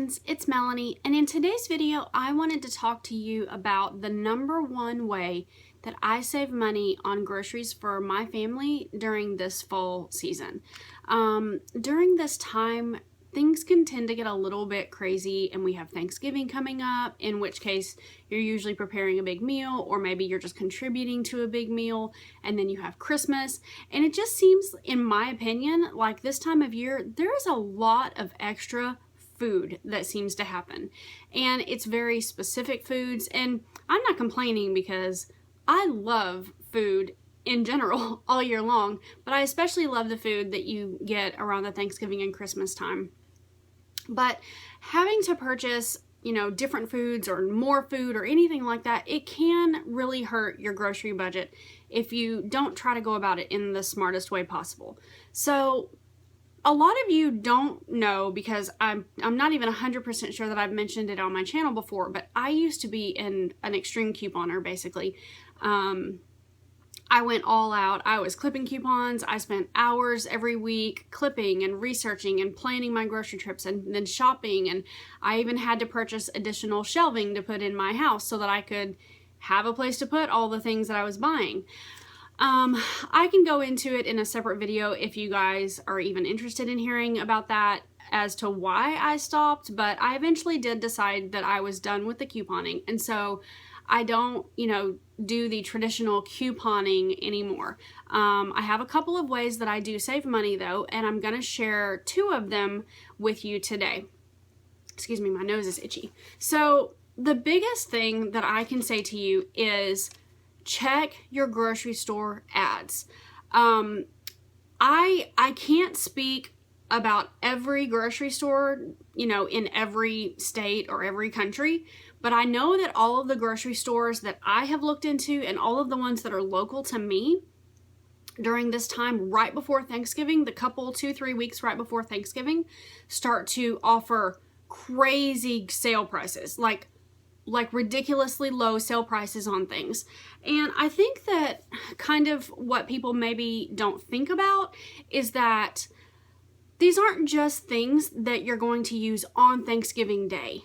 friends, it's Melanie, and in today's video I wanted to talk to you about the #1 way that I save money on groceries for my family during this fall season. During this time, things can tend to get a little bit crazy, and we have Thanksgiving coming up, in which case you're usually preparing a big meal, or maybe you're just contributing to a big meal, and then you have Christmas. And it just seems, in my opinion, like this time of year, there is a lot of extra food that seems to happen. And it's very specific foods, and I'm not complaining because I love food in general all year long, but I especially love the food that you get around the Thanksgiving and Christmas time. But having to purchase, different foods or more food or anything like that, it can really hurt your grocery budget if you don't try to go about it in the smartest way possible. So a lot of you don't know, because I'm not even 100% sure that I've mentioned it on my channel before, but I used to be an extreme couponer, basically. I went all out. I was clipping coupons. I spent hours every week clipping and researching and planning my grocery trips and then shopping. And I even had to purchase additional shelving to put in my house so that I could have a place to put all the things that I was buying. I can go into it in a separate video if you guys are even interested in hearing about that as to why I stopped, but I eventually did decide that I was done with the couponing. And so I don't, do the traditional couponing anymore. I have a couple of ways that I do save money though, and I'm going to share 2 of them with you today. Excuse me, my nose is itchy. So the biggest thing that I can say to you is check your grocery store ads. I can't speak about every grocery store, in every state or every country, but I know that all of the grocery stores that I have looked into and all of the ones that are local to me during this time right before Thanksgiving, the couple 2-3 weeks right before Thanksgiving, start to offer crazy sale prices, like ridiculously low sale prices on things. And I think that kind of what people maybe don't think about is that these aren't just things that you're going to use on Thanksgiving Day.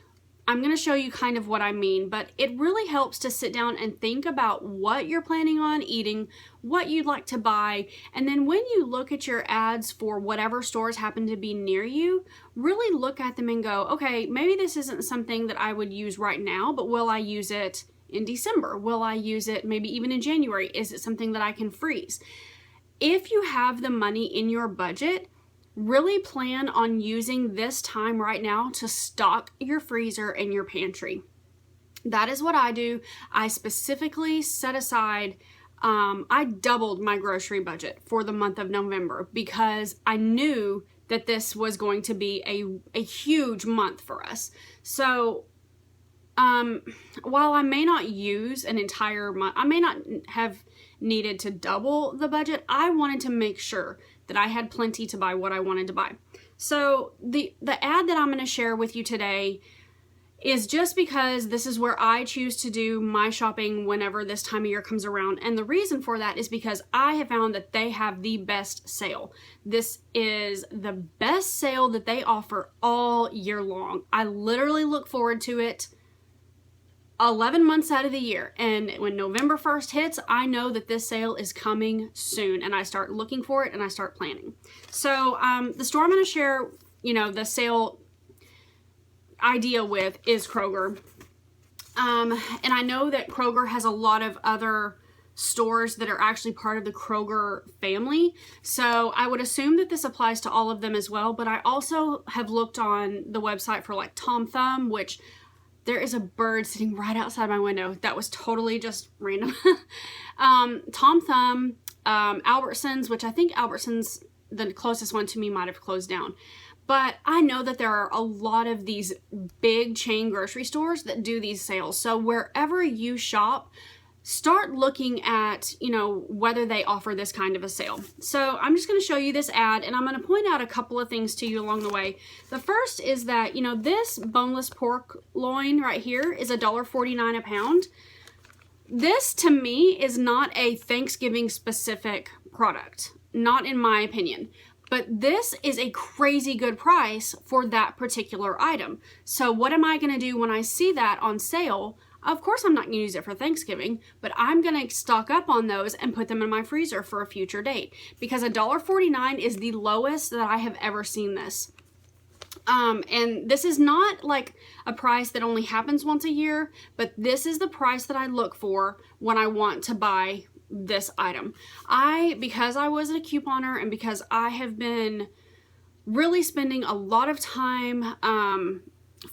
I'm going to show you kind of what I mean, but it really helps to sit down and think about what you're planning on eating, what you'd like to buy, and then when you look at your ads for whatever stores happen to be near you, really look at them and go, okay, maybe this isn't something that I would use right now, but will I use it in December? Will I use it maybe even in January? Is it something that I can freeze? If you have the money in your budget, really plan on using this time right now to stock your freezer and your pantry. That is what I do. I specifically set aside, I doubled my grocery budget for the month of November because I knew that this was going to be a huge month for us. So while I may not use an entire month, I may not have needed to double the budget, I wanted to make sure that I had plenty to buy what I wanted to buy. So the ad that I'm going to share with you today is just because this is where I choose to do my shopping whenever this time of year comes around. And the reason for that is because I have found that they have the best sale. This is the best sale that they offer all year long. I literally look forward to it 11 months out of the year, and when November 1st hits, I know that this sale is coming soon, and I start looking for it and I start planning. So the store I'm going to share, the sale idea with is Kroger. And I know that Kroger has a lot of other stores that are actually part of the Kroger family, so I would assume that this applies to all of them as well, but I also have looked on the website for like Tom Thumb, which there is a bird sitting right outside my window. That was totally just random. Tom Thumb, Albertsons, which I think Albertsons, the closest one to me, might have closed down. But I know that there are a lot of these big chain grocery stores that do these sales. So wherever you shop, start looking at, whether they offer this kind of a sale. So I'm just going to show you this ad, and I'm going to point out a couple of things to you along the way. The first is that, this boneless pork loin right here is $1.49 a pound. This, to me, is not a Thanksgiving specific product, not in my opinion. But this is a crazy good price for that particular item. So what am I going to do when I see that on sale? Of course, I'm not going to use it for Thanksgiving, but I'm going to stock up on those and put them in my freezer for a future date, because $1.49 is the lowest that I have ever seen this. And this is not like a price that only happens once a year, but this is the price that I look for when I want to buy this item. Because I was a couponer and because I have been really spending a lot of time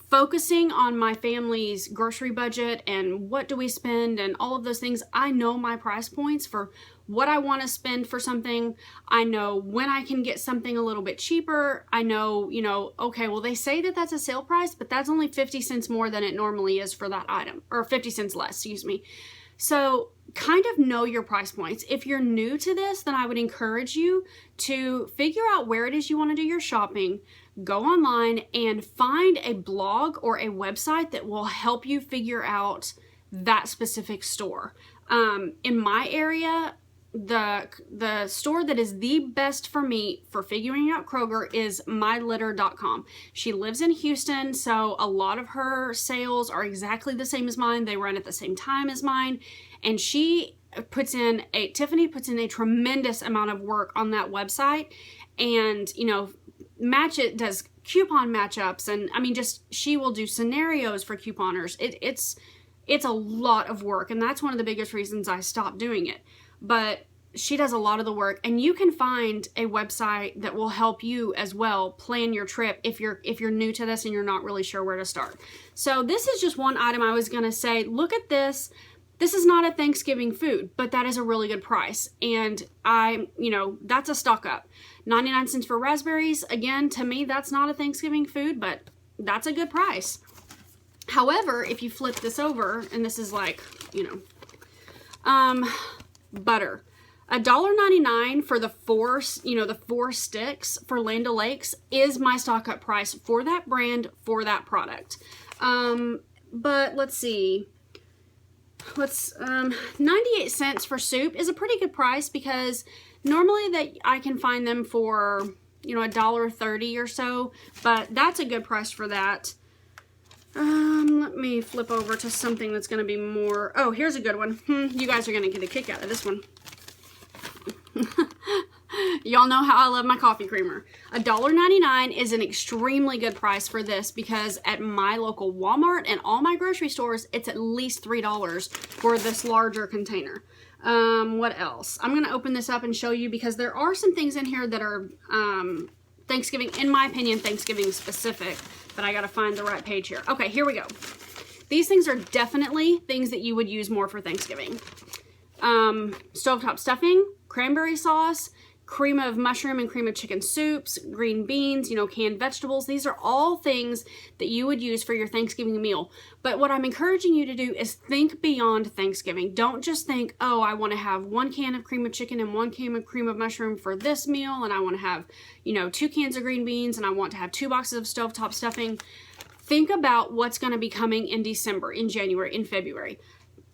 focusing on my family's grocery budget and what do we spend and all of those things, I know my price points for what I want to spend for something. I know when I can get something a little bit cheaper. I know, okay, well, they say that that's a sale price, but that's only 50 cents more than it normally is for that item, or 50 cents less, excuse me. So kind of know your price points. If you're new to this, then I would encourage you to figure out where it is you want to do your shopping. Go online and find a blog or a website that will help you figure out that specific store. In my area, the store that is the best for me for figuring out Kroger is mylitter.com. She lives in Houston, so a lot of her sales are exactly the same as mine. They run at the same time as mine, and Tiffany puts in a tremendous amount of work on that website, and does coupon matchups, and I mean, she will do scenarios for couponers. It's a lot of work, and that's one of the biggest reasons I stopped doing it. But she does a lot of the work, and you can find a website that will help you as well plan your trip if you're new to this and you're not really sure where to start. So this is just one item I was going to say, look at this. This is not a Thanksgiving food, but that is a really good price. And that's a stock up. 99 cents for raspberries. Again, to me, that's not a Thanksgiving food, but that's a good price. However, if you flip this over, and this is like, butter. $1.99 for the four sticks for Land O'Lakes is my stock up price for that brand, for that product. But let's see. 98 cents for soup is a pretty good price, because normally that I can find them for, $1.30 or so, but that's a good price for that. Let me flip over to something that's going to be more, oh, here's a good one. You guys are going to get a kick out of this one. Y'all know how I love my coffee creamer. $1.99 is an extremely good price for this, because at my local Walmart and all my grocery stores, it's at least $3 for this larger container. What else? I'm going to open this up and show you, because there are some things in here that are Thanksgiving, in my opinion, Thanksgiving specific, but I got to find the right page here. Okay, here we go. These things are definitely things that you would use more for Thanksgiving. Stovetop stuffing, cranberry sauce, cream of mushroom and cream of chicken soups, green beans, canned vegetables. These are all things that you would use for your Thanksgiving meal. But what I'm encouraging you to do is think beyond Thanksgiving. Don't just think, oh, I want to have 1 can of cream of chicken and 1 can of cream of mushroom for this meal, and I want to have, 2 cans of green beans, and I want to have 2 boxes of stovetop stuffing. Think about what's going to be coming in December, in January, in February.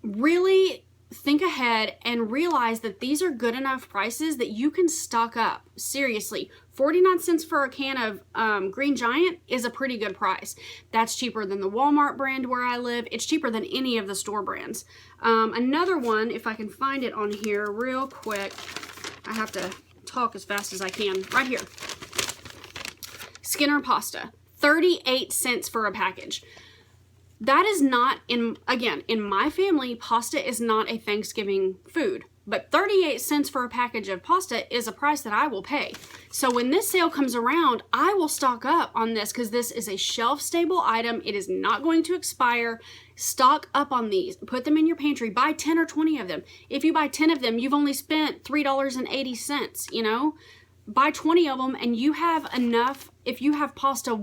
Really think ahead and realize that these are good enough prices that you can stock up. Seriously, 49 cents for a can of Green Giant is a pretty good price. That's cheaper than the Walmart brand where I live. It's cheaper than any of the store brands. Another one, if I can find it on here real quick, I have to talk as fast as I can. Right here. Skinner pasta, 38 cents for a package. That is not, in my family, pasta is not a Thanksgiving food, but 38 cents for a package of pasta is a price that I will pay. So when this sale comes around, I will stock up on this, because this is a shelf-stable item. It is not going to expire. Stock up on these. Put them in your pantry. Buy 10 or 20 of them. If you buy 10 of them, you've only spent $3.80, Buy 20 of them, and you have enough. If you have pasta,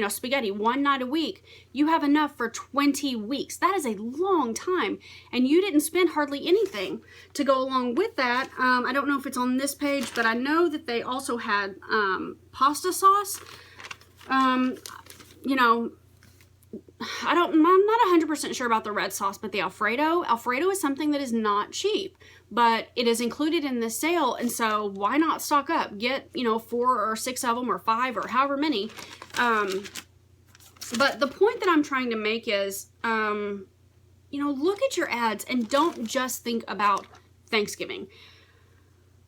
spaghetti 1 night a week, you have enough for 20 weeks. That is a long time, and you didn't spend hardly anything to go along with that. I don't know if it's on this page, but I know that they also had pasta sauce. I'm not 100% sure about the red sauce, but the Alfredo is something that is not cheap, but it is included in this sale, and so why not stock up? Get, you know, 4 or 6 of them, or 5, or however many. But the point that I'm trying to make is, you know, look at your ads and don't just think about Thanksgiving.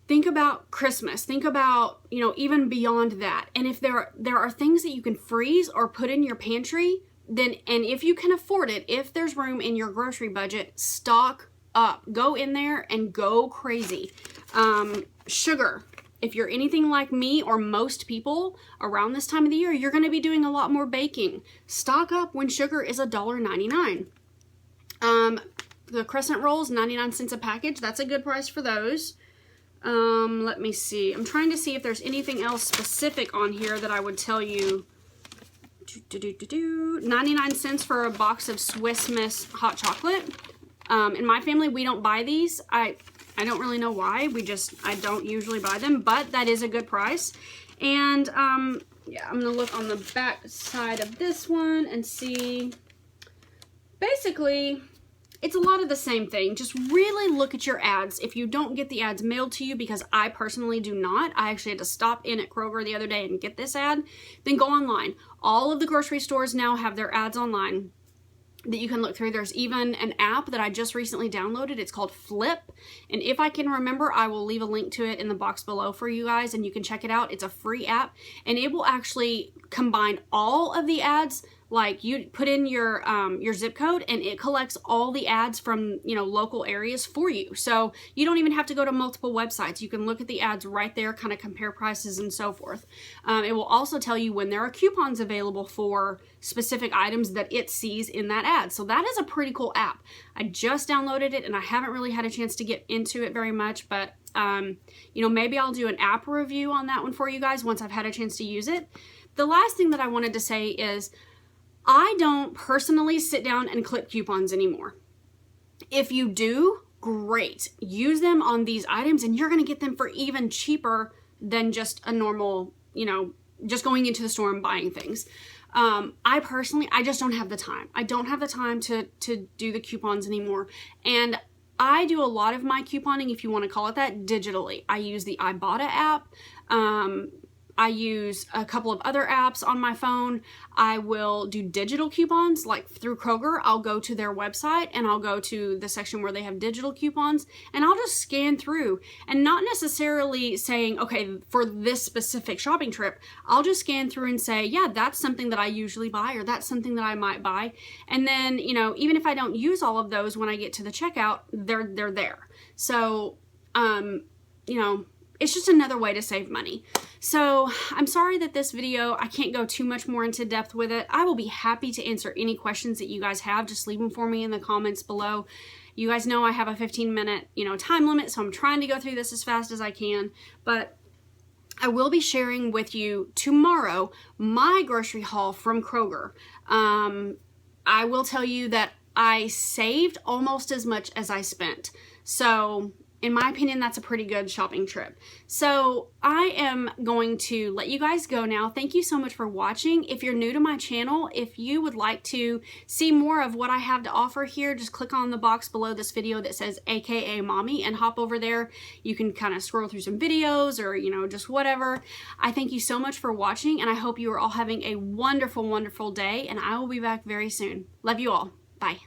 Think about Christmas. Think about, you know, even beyond that. And if there are things that you can freeze or put in your pantry, then, and if you can afford it, if there's room in your grocery budget, stock up. Go in there and go crazy. Sugar. If you're anything like me or most people around this time of the year, you're going to be doing a lot more baking. Stock up when sugar is $1.99. The crescent rolls, 99 cents a package. That's a good price for those. Let me see. I'm trying to see if there's anything else specific on here that I would tell you. 99 cents for a box of Swiss Miss hot chocolate. In my family, we don't buy these. I don't really know why. I don't usually buy them, but that is a good price. And, yeah, I'm going to look on the back side of this one and see. Basically, it's a lot of the same thing. Just really look at your ads. If you don't get the ads mailed to you, because I personally do not, I actually had to stop in at Kroger the other day and get this ad, then go online. All of the grocery stores now have their ads online that you can look through. There's even an app that I just recently downloaded. It's called Flip. And if I can remember, I will leave a link to it in the box below for you guys, and you can check it out. It's a free app, and it will actually combine all of the ads. Like, you put in your zip code, and it collects all the ads from, you know, local areas for you. So you don't even have to go to multiple websites. You can look at the ads right there, kind of compare prices and so forth. It will also tell you when there are coupons available for specific items that it sees in that ad. So that is a pretty cool app. I just downloaded it, and I haven't really had a chance to get into it very much, but you know, maybe I'll do an app review on that one for you guys once I've had a chance to use it. The last thing that I wanted to say is, I don't personally sit down and clip coupons anymore. If you do, great. Use them on these items, and you're going to get them for even cheaper than just a normal, you know, just going into the store and buying things. I personally, I just don't have the time. I don't have the time to do the coupons anymore. And I do a lot of my couponing, if you want to call it that, digitally. I use the Ibotta app. I use a couple of other apps on my phone. I will do digital coupons, like through Kroger. I'll go to their website, and I'll go to the section where they have digital coupons, and I'll just scan through, and not necessarily saying, okay, for this specific shopping trip, I'll just scan through and say, yeah, that's something that I usually buy, or that's something that I might buy. And then, you know, even if I don't use all of those when I get to the checkout, they're there. So, you know, it's just another way to save money. So I'm sorry that this video, I can't go too much more into depth with it. I will be happy to answer any questions that you guys have. Just leave them for me in the comments below. You guys know I have a 15-minute, you know, time limit, so I'm trying to go through this as fast as I can. But I will be sharing with you tomorrow my grocery haul from Kroger. I will tell you that I saved almost as much as I spent. So in my opinion, that's a pretty good shopping trip. So I am going to let you guys go now. Thank you so much for watching. If you're new to my channel, if you would like to see more of what I have to offer here, just click on the box below this video that says Akamommy and hop over there. You can kind of scroll through some videos, or, you know, just whatever. I thank you so much for watching, and I hope you are all having a wonderful, wonderful day, and I will be back very soon. Love you all. Bye.